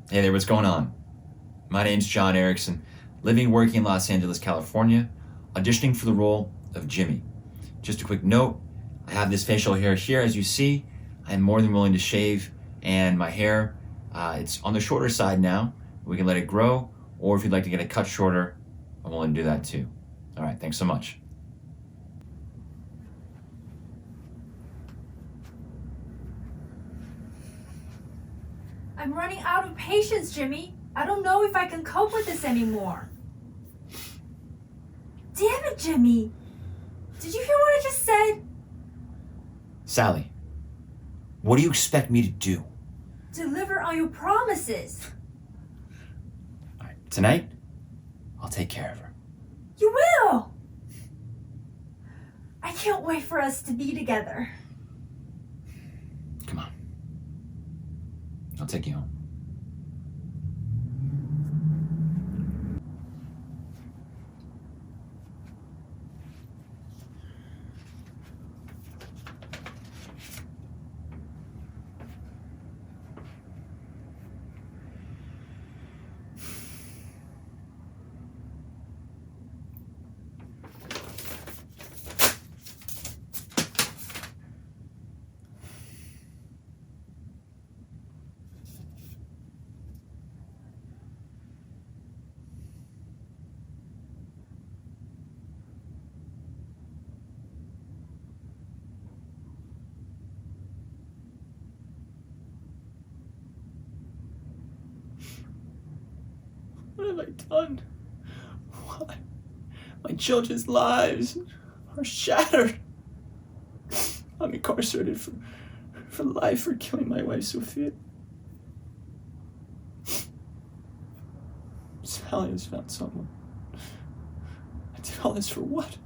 Hey there, what's going on? My name's John Erickson, living and working in Los Angeles, California, auditioning for the role of Jimmy. Just a quick note, I have this facial hair here, as you see. I'm more than willing to shave, and my hair, it's on the shorter side now. We can let it grow, or if you'd like to get it cut shorter, I'm willing to do that too. All right, thanks so much. I'm running out of patience, Jimmy. I don't know if I can cope with this anymore. Damn it, Jimmy. Did you hear what I just said? Sally, what do you expect me to do? Deliver on your promises. All right, tonight, I'll take care of her. You will! I can't wait for us to be together. Come on. I'll take you home. What have I done? Why? My children's lives are shattered. I'm incarcerated for life for killing my wife, Sophia. Sally has found someone. I did all this for what?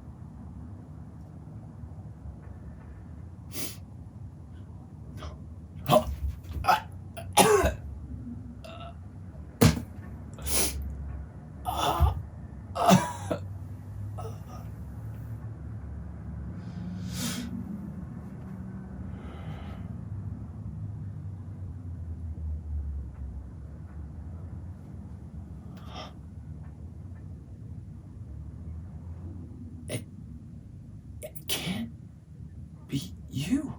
It can't be you.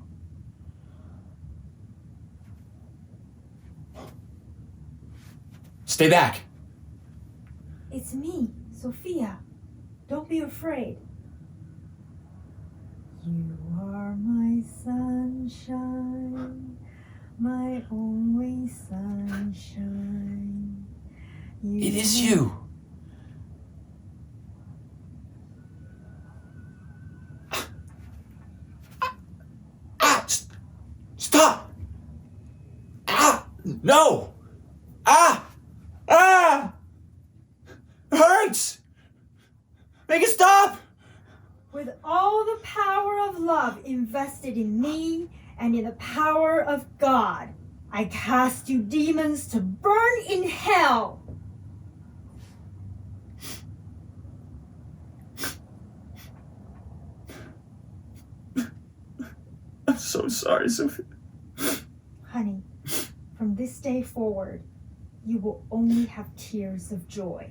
Stay back. It's me, Sophia. Don't be afraid. You are my sunshine, my only sunshine. It is you. Stop! No! It hurts! Make it stop! With all the power of love invested in me and in the power of God, I cast you demons to burn in hell. I'm so sorry, Sophia. Honey, from this day forward, you will only have tears of joy.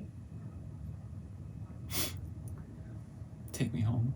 Take me home.